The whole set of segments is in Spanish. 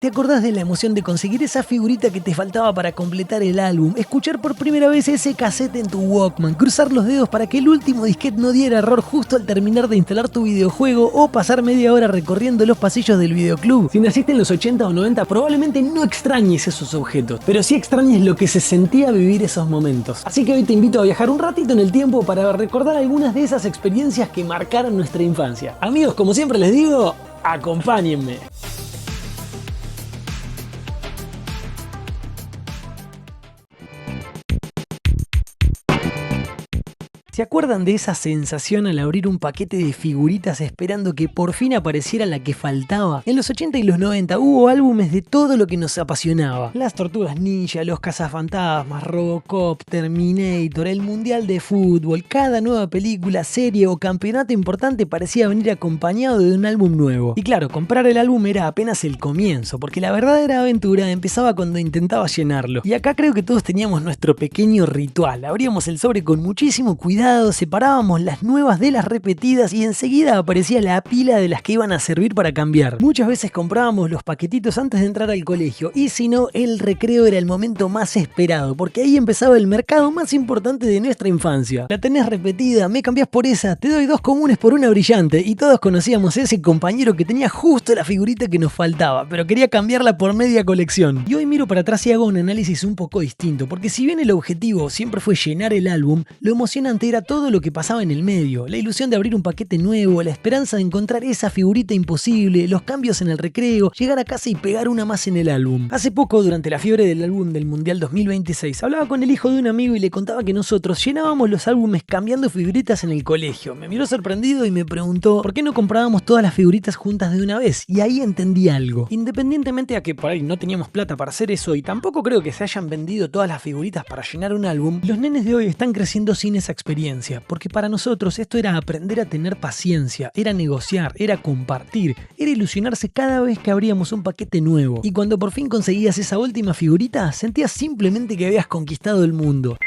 ¿Te acordás de la emoción de conseguir esa figurita que te faltaba para completar el álbum? Escuchar por primera vez ese cassette en tu Walkman, cruzar los dedos para que el último disquete no diera error justo al terminar de instalar tu videojuego o pasar media hora recorriendo los pasillos del videoclub. Si naciste en los 80 o 90 probablemente no extrañes esos objetos, pero sí extrañes lo que se sentía vivir esos momentos. Así que hoy te invito a viajar un ratito en el tiempo para recordar algunas de esas experiencias que marcaron nuestra infancia. Amigos, como siempre les digo, acompáñenme. ¿Se acuerdan de esa sensación al abrir un paquete de figuritas esperando que por fin apareciera la que faltaba? En los 80 y los 90 hubo álbumes de todo lo que nos apasionaba. Las Tortugas Ninja, los Cazafantasmas, Robocop, Terminator, el Mundial de Fútbol. Cada nueva película, serie o campeonato importante parecía venir acompañado de un álbum nuevo. Y claro, comprar el álbum era apenas el comienzo, porque la verdadera aventura empezaba cuando intentaba llenarlo. Y acá creo que todos teníamos nuestro pequeño ritual. Abríamos el sobre con muchísimo cuidado, separábamos las nuevas de las repetidas y enseguida aparecía la pila de las que iban a servir para cambiar. Muchas veces comprábamos los paquetitos antes de entrar al colegio y si no, el recreo era el momento más esperado porque ahí empezaba el mercado más importante de nuestra infancia. La tenés repetida, me cambiás por esa, te doy dos comunes por una brillante y todos conocíamos a ese compañero que tenía justo la figurita que nos faltaba, pero quería cambiarla por media colección. Y hoy miro para atrás y hago un análisis un poco distinto porque si bien el objetivo siempre fue llenar el álbum, lo emocionante era todo lo que pasaba en el medio, la ilusión de abrir un paquete nuevo, la esperanza de encontrar esa figurita imposible, los cambios en el recreo, llegar a casa y pegar una más en el álbum. Hace poco, durante la fiebre del álbum del Mundial 2026, hablaba con el hijo de un amigo y le contaba que nosotros llenábamos los álbumes cambiando figuritas en el colegio. Me miró sorprendido y me preguntó por qué no comprábamos todas las figuritas juntas de una vez, y ahí entendí algo. Independientemente a que por ahí no teníamos plata para hacer eso y tampoco creo que se hayan vendido todas las figuritas para llenar un álbum, los nenes de hoy están creciendo sin esa experiencia. Porque para nosotros esto era aprender a tener paciencia, era negociar, era compartir, era ilusionarse cada vez que abríamos un paquete nuevo. Y cuando por fin conseguías esa última figurita, sentías simplemente que habías conquistado el mundo.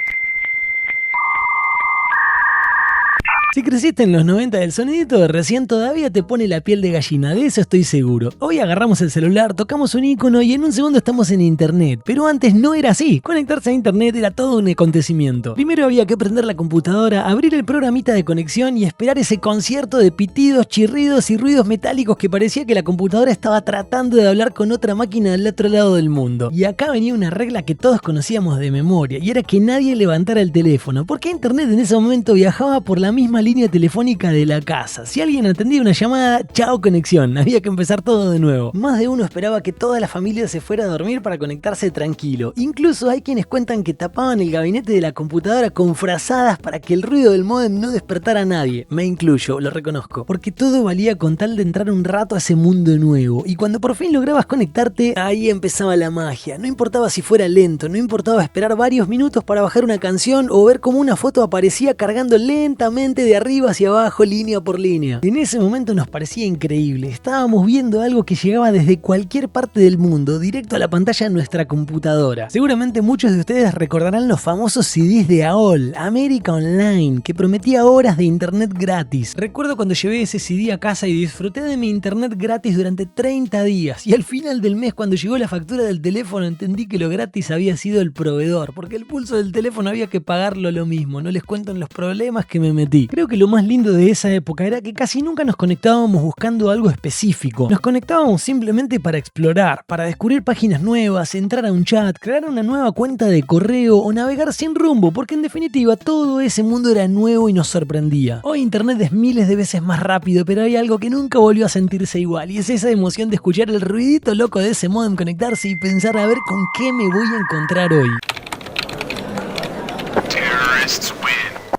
Si creciste en los 90, el sonidito de recién todavía te pone la piel de gallina, de eso estoy seguro. Hoy agarramos el celular, tocamos un icono y en un segundo estamos en internet. Pero antes no era así, conectarse a internet era todo un acontecimiento. Primero había que prender la computadora, abrir el programita de conexión y esperar ese concierto de pitidos, chirridos y ruidos metálicos que parecía que la computadora estaba tratando de hablar con otra máquina del otro lado del mundo. Y acá venía una regla que todos conocíamos de memoria y era que nadie levantara el teléfono, porque internet en ese momento viajaba por la misma línea telefónica de la casa. Si alguien atendía una llamada, chao conexión, había que empezar todo de nuevo. Más de uno esperaba que toda la familia se fuera a dormir para conectarse tranquilo. Incluso hay quienes cuentan que tapaban el gabinete de la computadora con frazadas para que el ruido del módem no despertara a nadie. Me incluyo, lo reconozco. Porque todo valía con tal de entrar un rato a ese mundo nuevo. Y cuando por fin lograbas conectarte, ahí empezaba la magia. No importaba si fuera lento, no importaba esperar varios minutos para bajar una canción o ver cómo una foto aparecía cargando lentamente de arriba hacia abajo, línea por línea. En ese momento nos parecía increíble. Estábamos viendo algo que llegaba desde cualquier parte del mundo, directo a la pantalla de nuestra computadora. Seguramente muchos de ustedes recordarán los famosos CDs de AOL, América Online, que prometía horas de internet gratis. Recuerdo cuando llevé ese CD a casa y disfruté de mi internet gratis durante 30 días. Y al final del mes, cuando llegó la factura del teléfono, entendí que lo gratis había sido el proveedor, porque el pulso del teléfono había que pagarlo lo mismo. No les cuento en los problemas que me metí. Creo que lo más lindo de esa época era que casi nunca nos conectábamos buscando algo específico. Nos conectábamos simplemente para explorar, para descubrir páginas nuevas, entrar a un chat, crear una nueva cuenta de correo o navegar sin rumbo, porque en definitiva todo ese mundo era nuevo y nos sorprendía. Hoy internet es miles de veces más rápido, pero hay algo que nunca volvió a sentirse igual y es esa emoción de escuchar el ruidito loco de ese módem conectarse y pensar a ver con qué me voy a encontrar hoy.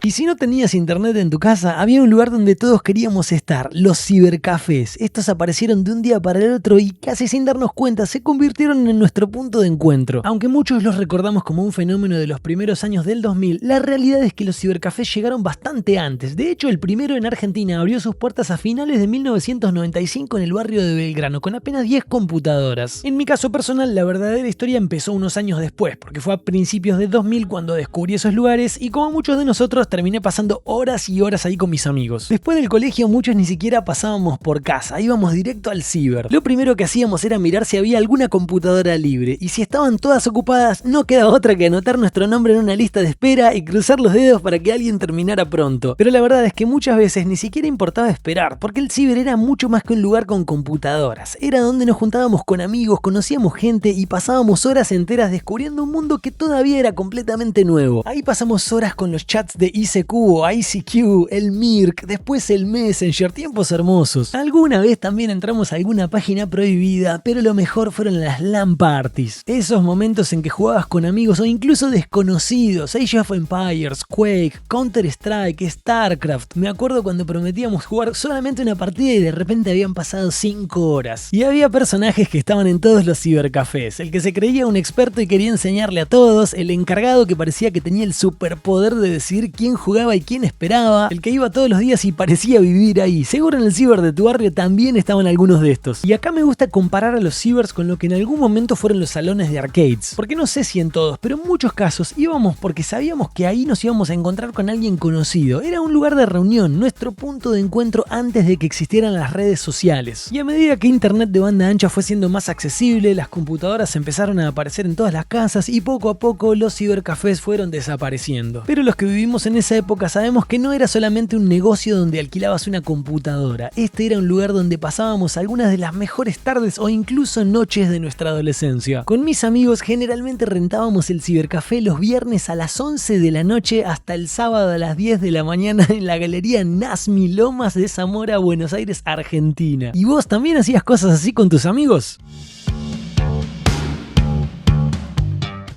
Y si no tenías internet en tu casa, había un lugar donde todos queríamos estar, los cibercafés. Estos aparecieron de un día para el otro y casi sin darnos cuenta se convirtieron en nuestro punto de encuentro. Aunque muchos los recordamos como un fenómeno de los primeros años del 2000, la realidad es que los cibercafés llegaron bastante antes. De hecho, el primero en Argentina abrió sus puertas a finales de 1995 en el barrio de Belgrano, con apenas 10 computadoras. En mi caso personal, la verdadera historia empezó unos años después, porque fue a principios de 2000 cuando descubrí esos lugares y como muchos de nosotros terminé pasando horas y horas ahí con mis amigos. Después del colegio muchos ni siquiera pasábamos por casa, íbamos directo al ciber. Lo primero que hacíamos era mirar si había alguna computadora libre, y si estaban todas ocupadas no quedaba otra que anotar nuestro nombre en una lista de espera y cruzar los dedos para que alguien terminara pronto. Pero la verdad es que muchas veces ni siquiera importaba esperar, porque el ciber era mucho más que un lugar con computadoras. Era donde nos juntábamos con amigos, conocíamos gente y pasábamos horas enteras descubriendo un mundo que todavía era completamente nuevo. Ahí pasamos horas con los chats de ICQ o ICQ, el Mirk, después el Messenger, tiempos hermosos. Alguna vez también entramos a alguna página prohibida, pero lo mejor fueron las LAN parties. Esos momentos en que jugabas con amigos o incluso desconocidos, Age of Empires, Quake, Counter-Strike, StarCraft. Me acuerdo cuando prometíamos jugar solamente una partida y de repente habían pasado 5 horas. Y había personajes que estaban en todos los cibercafés. El que se creía un experto y quería enseñarle a todos, el encargado que parecía que tenía el superpoder de decidir quién jugaba y quién esperaba, el que iba todos los días y parecía vivir ahí. Seguro en el ciber de tu barrio también estaban algunos de estos. Y acá me gusta comparar a los cibers con lo que en algún momento fueron los salones de arcades. Porque no sé si en todos, pero en muchos casos íbamos porque sabíamos que ahí nos íbamos a encontrar con alguien conocido. Era un lugar de reunión, nuestro punto de encuentro antes de que existieran las redes sociales. Y a medida que internet de banda ancha fue siendo más accesible, las computadoras empezaron a aparecer en todas las casas y poco a poco los cibercafés fueron desapareciendo. Pero los que vivimos en esa época sabemos que no era solamente un negocio donde alquilabas una computadora. Este era un lugar donde pasábamos algunas de las mejores tardes o incluso noches de nuestra adolescencia. Con mis amigos generalmente rentábamos el cibercafé los viernes a las 11 de la noche hasta el sábado a las 10 de la mañana en la galería Nasmi Lomas de Zamora, Buenos Aires, Argentina. ¿Y vos también hacías cosas así con tus amigos?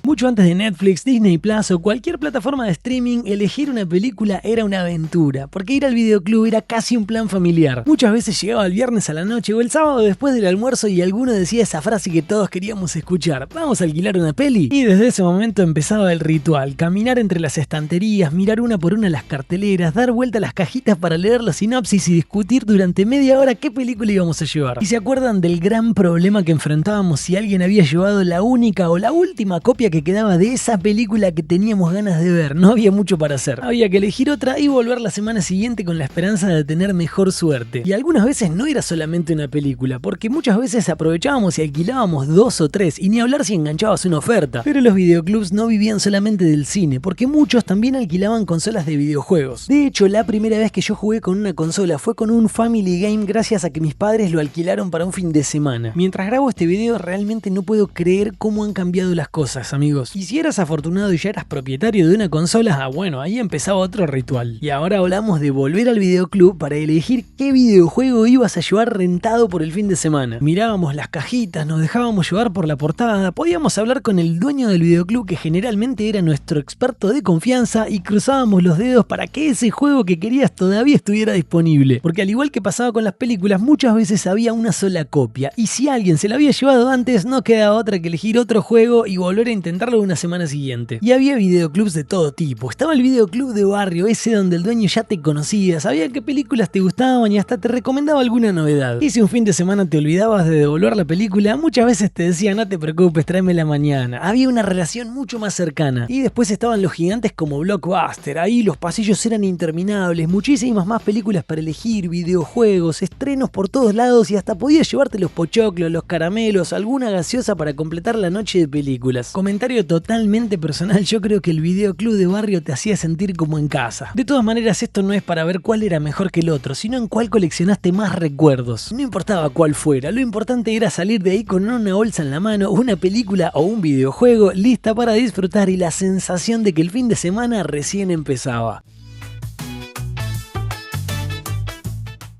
Mucho antes de Netflix, Disney Plus o cualquier plataforma de streaming, elegir una película era una aventura, porque ir al videoclub era casi un plan familiar. Muchas veces llegaba el viernes a la noche o el sábado después del almuerzo y alguno decía esa frase que todos queríamos escuchar: ¿vamos a alquilar una peli? Y desde ese momento empezaba el ritual: caminar entre las estanterías, mirar una por una las carteleras, dar vuelta a las cajitas para leer la sinopsis y discutir durante media hora qué película íbamos a llevar. ¿Y se acuerdan del gran problema que enfrentábamos si alguien había llevado la única o la última copia que quedaba de esa película que teníamos ganas de ver? No había mucho para hacer. Había que elegir otra y volver la semana siguiente con la esperanza de tener mejor suerte. Y algunas veces no era solamente una película, porque muchas veces aprovechábamos y alquilábamos 2 o 3, y ni hablar si enganchabas una oferta. Pero los videoclubs no vivían solamente del cine, porque muchos también alquilaban consolas de videojuegos. De hecho, la primera vez que yo jugué con una consola fue con un Family Game gracias a que mis padres lo alquilaron para un fin de semana. Mientras grabo este video realmente no puedo creer cómo han cambiado las cosas, amigos. Y si eras afortunado y ya eras propietario de una consola, bueno, ahí empezaba otro ritual. Y ahora hablamos de volver al videoclub para elegir qué videojuego ibas a llevar rentado por el fin de semana. Mirábamos las cajitas, nos dejábamos llevar por la portada, podíamos hablar con el dueño del videoclub, que generalmente era nuestro experto de confianza, y cruzábamos los dedos para que ese juego que querías todavía estuviera disponible. Porque al igual que pasaba con las películas, muchas veces había una sola copia, y si alguien se la había llevado antes, no quedaba otra que elegir otro juego y volver a intentarlo una semana siguiente. Y había videoclubs de todo tipo. Estaba el videoclub de barrio, ese donde el dueño ya te conocía, sabía qué películas te gustaban y hasta te recomendaba alguna novedad. Y si un fin de semana te olvidabas de devolver la película, muchas veces te decía: no te preocupes, tráemela mañana. Había una relación mucho más cercana. Y después estaban los gigantes como Blockbuster. Ahí los pasillos eran interminables, muchísimas más películas para elegir, videojuegos, estrenos por todos lados, y hasta podías llevarte los pochoclos, los caramelos, alguna gaseosa para completar la noche de películas. Comentario totalmente personal, yo creo que el videoclub de barrio te hacía sentir como en casa. De todas maneras, esto no es para ver cuál era mejor que el otro, sino en cuál coleccionaste más recuerdos. No importaba cuál fuera, lo importante era salir de ahí con una bolsa en la mano, una película o un videojuego lista para disfrutar, y la sensación de que el fin de semana recién empezaba.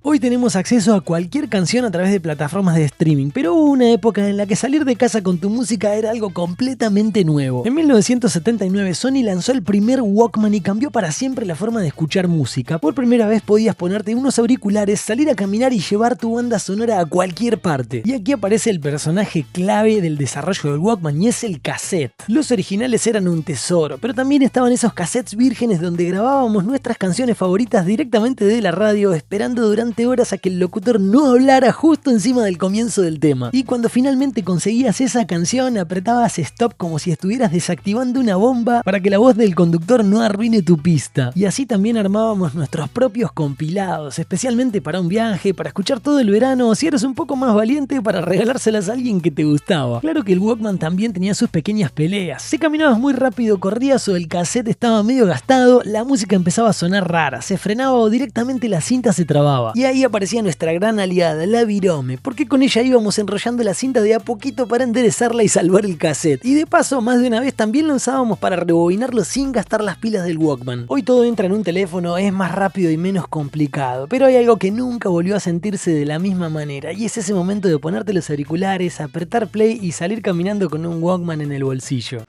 Hoy tenemos acceso a cualquier canción a través de plataformas de streaming, pero hubo una época en la que salir de casa con tu música era algo completamente nuevo. En 1979 Sony lanzó el primer Walkman y cambió para siempre la forma de escuchar música. Por primera vez podías ponerte unos auriculares, salir a caminar y llevar tu banda sonora a cualquier parte. Y aquí aparece el personaje clave del desarrollo del Walkman, y es el cassette. Los originales eran un tesoro, pero también estaban esos cassettes vírgenes donde grabábamos nuestras canciones favoritas directamente de la radio, esperando durante durante horas a que el locutor no hablara justo encima del comienzo del tema. Y cuando finalmente conseguías esa canción, apretabas stop como si estuvieras desactivando una bomba para que la voz del conductor no arruine tu pista. Y así también armábamos nuestros propios compilados, especialmente para un viaje, para escuchar todo el verano, o si eres un poco más valiente, para regalárselas a alguien que te gustaba. Claro que el Walkman también tenía sus pequeñas peleas. Si caminabas muy rápido, corrías o el cassette estaba medio gastado, la música empezaba a sonar rara, se frenaba o directamente la cinta se trababa. Y ahí aparecía nuestra gran aliada, la Virome, porque con ella íbamos enrollando la cinta de a poquito para enderezarla y salvar el cassette. Y de paso, más de una vez también lo usábamos para rebobinarlo sin gastar las pilas del Walkman. Hoy todo entra en un teléfono, es más rápido y menos complicado, pero hay algo que nunca volvió a sentirse de la misma manera, y es ese momento de ponerte los auriculares, apretar play y salir caminando con un Walkman en el bolsillo.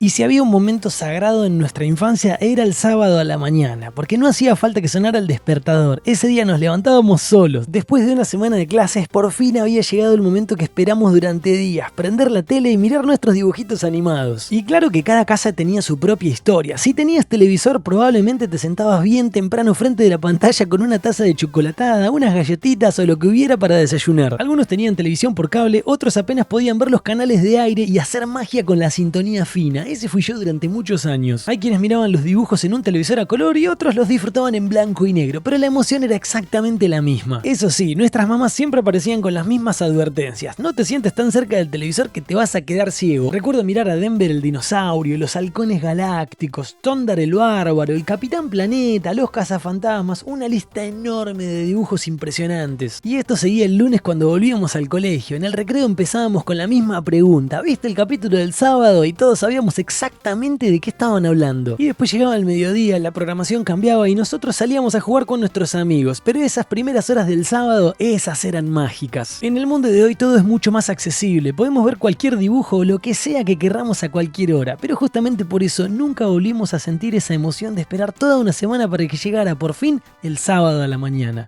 Y si había un momento sagrado en nuestra infancia, era el sábado a la mañana, porque no hacía falta que sonara el despertador. Ese día nos levantábamos solos. Después de una semana de clases, por fin había llegado el momento que esperamos durante días, prender la tele y mirar nuestros dibujitos animados. Y claro que cada casa tenía su propia historia. Si tenías televisor, probablemente te sentabas bien temprano frente de la pantalla con una taza de chocolatada, unas galletitas o lo que hubiera para desayunar. Algunos tenían televisión por cable, otros apenas podían ver los canales de aire y hacer magia con la sintonía fina. Ese fui yo durante muchos años. Hay quienes miraban los dibujos en un televisor a color y otros los disfrutaban en blanco y negro, pero la emoción era exactamente la misma. Eso sí, nuestras mamás siempre aparecían con las mismas advertencias. No te sientes tan cerca del televisor que te vas a quedar ciego. Recuerdo mirar a Denver el dinosaurio, los halcones galácticos, Tondar el bárbaro, el Capitán Planeta, los cazafantasmas, una lista enorme de dibujos impresionantes. Y esto seguía el lunes cuando volvíamos al colegio. En el recreo empezábamos con la misma pregunta. ¿Viste el capítulo del sábado? Y todos sabíamos exactamente de qué estaban hablando. Y después llegaba el mediodía, la programación cambiaba y nosotros salíamos a jugar con nuestros amigos. Pero esas primeras horas del sábado, esas eran mágicas. En el mundo de hoy todo es mucho más accesible. Podemos ver cualquier dibujo o lo que sea que querramos a cualquier hora. Pero justamente por eso nunca volvimos a sentir esa emoción de esperar toda una semana para que llegara por fin el sábado a la mañana.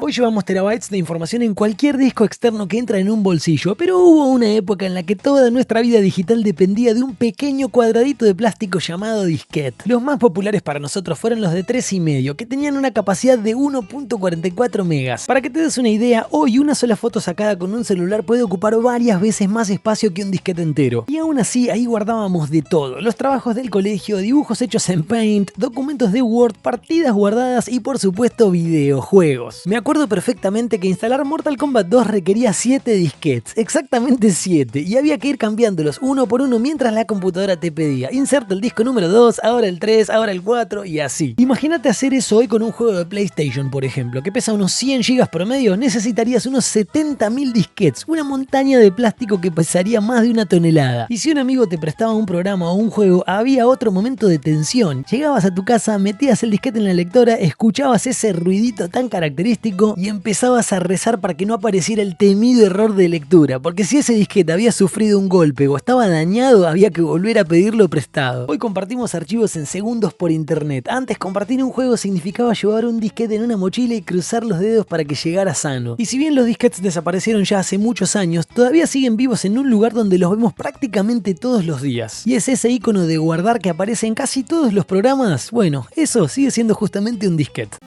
Hoy llevamos terabytes de información en cualquier disco externo que entra en un bolsillo, pero hubo una época en la que toda nuestra vida digital dependía de un pequeño cuadradito de plástico llamado disquete. Los más populares para nosotros fueron los de 3,5, que tenían una capacidad de 1.44 megas. Para que te des una idea, hoy una sola foto sacada con un celular puede ocupar varias veces más espacio que un disquete entero. Y aún así, ahí guardábamos de todo: los trabajos del colegio, dibujos hechos en Paint, documentos de Word, partidas guardadas y por supuesto videojuegos. Me acuerdo perfectamente que instalar Mortal Kombat 2 requería 7 disquetes, exactamente 7, y había que ir cambiándolos uno por uno mientras la computadora te pedía: inserta el disco número 2, ahora el 3, ahora el 4 y así. Imagínate hacer eso hoy con un juego de PlayStation, por ejemplo, que pesa unos 100 GB promedio. Necesitarías unos 70.000 disquetes, una montaña de plástico que pesaría más de 1 tonelada. Y si un amigo te prestaba un programa o un juego, había otro momento de tensión. Llegabas a tu casa, metías el disquete en la lectora, escuchabas ese ruidito tan característico y empezabas a rezar para que no apareciera el temido error de lectura, porque si ese disquete había sufrido un golpe o estaba dañado, había que volver a pedirlo prestado. Hoy compartimos archivos en segundos por internet. Antes, compartir un juego significaba llevar un disquete en una mochila y cruzar los dedos para que llegara sano. Y si bien los disquetes desaparecieron ya hace muchos años, todavía siguen vivos en un lugar donde los vemos prácticamente todos los días. Y es ese icono de guardar que aparece en casi todos los programas. Bueno, eso sigue siendo justamente un disquete.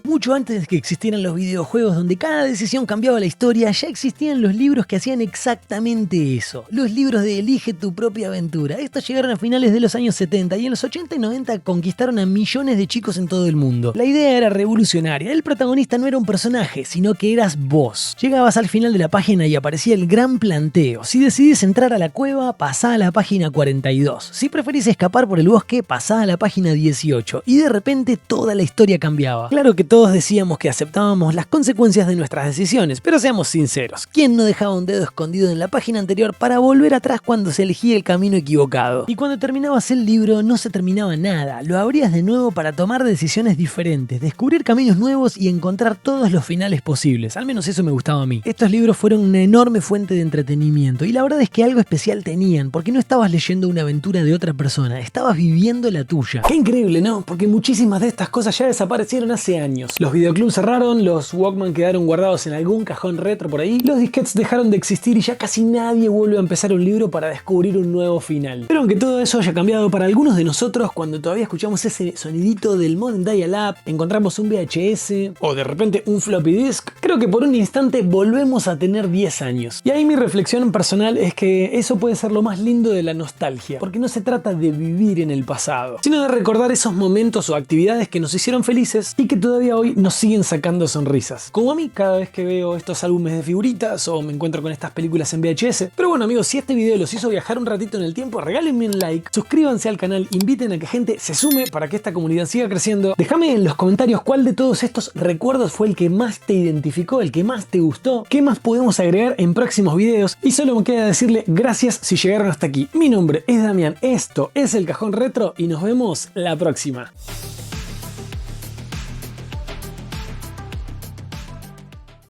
Mucho antes de que existieran los videojuegos donde cada decisión cambiaba la historia, ya existían los libros que hacían exactamente eso. Los libros de Elige tu propia aventura. Estos llegaron a finales de los años 70 y en los 80 y 90 conquistaron a millones de chicos en todo el mundo. La idea era revolucionaria. El protagonista no era un personaje, sino que eras vos. Llegabas al final de la página y aparecía el gran planteo. Si decidís entrar a la cueva, pasá a la página 42. Si preferís escapar por el bosque, pasá a la página 18. Y de repente toda la historia cambiaba. Claro que todos decíamos que aceptábamos las consecuencias de nuestras decisiones, pero seamos sinceros, ¿quién no dejaba un dedo escondido en la página anterior para volver atrás cuando se elegía el camino equivocado? Y cuando terminabas el libro no se terminaba nada, lo abrías de nuevo para tomar decisiones diferentes, descubrir caminos nuevos y encontrar todos los finales posibles. Al menos eso me gustaba a mí. Estos libros fueron una enorme fuente de entretenimiento y la verdad es que algo especial tenían, porque no estabas leyendo una aventura de otra persona, estabas viviendo la tuya. Qué increíble, ¿no? Porque muchísimas de estas cosas ya desaparecieron hace años. Los videoclubs cerraron, los Walkman quedaron guardados en algún cajón retro por ahí, los disquetes dejaron de existir y ya casi nadie vuelve a empezar un libro para descubrir un nuevo final. Pero aunque todo eso haya cambiado para algunos de nosotros, cuando todavía escuchamos ese sonidito del modem dial-up, encontramos un VHS o de repente un floppy disk, creo que por un instante volvemos a tener 10 años. Y ahí mi reflexión personal es que eso puede ser lo más lindo de la nostalgia, porque no se trata de vivir en el pasado, sino de recordar esos momentos o actividades que nos hicieron felices y que todavía hoy nos siguen sacando sonrisas. Como a mí cada vez que veo estos álbumes de figuritas o me encuentro con estas películas en VHS. Pero bueno amigos, si este video los hizo viajar un ratito en el tiempo, regálenme un like, suscríbanse al canal, inviten a que gente se sume para que esta comunidad siga creciendo. Déjame en los comentarios cuál de todos estos recuerdos fue el que más te identificó, el que más te gustó, qué más podemos agregar en próximos videos, y solo me queda decirle gracias si llegaron hasta aquí. Mi nombre es Damián, esto es El Cajón Retro y nos vemos la próxima.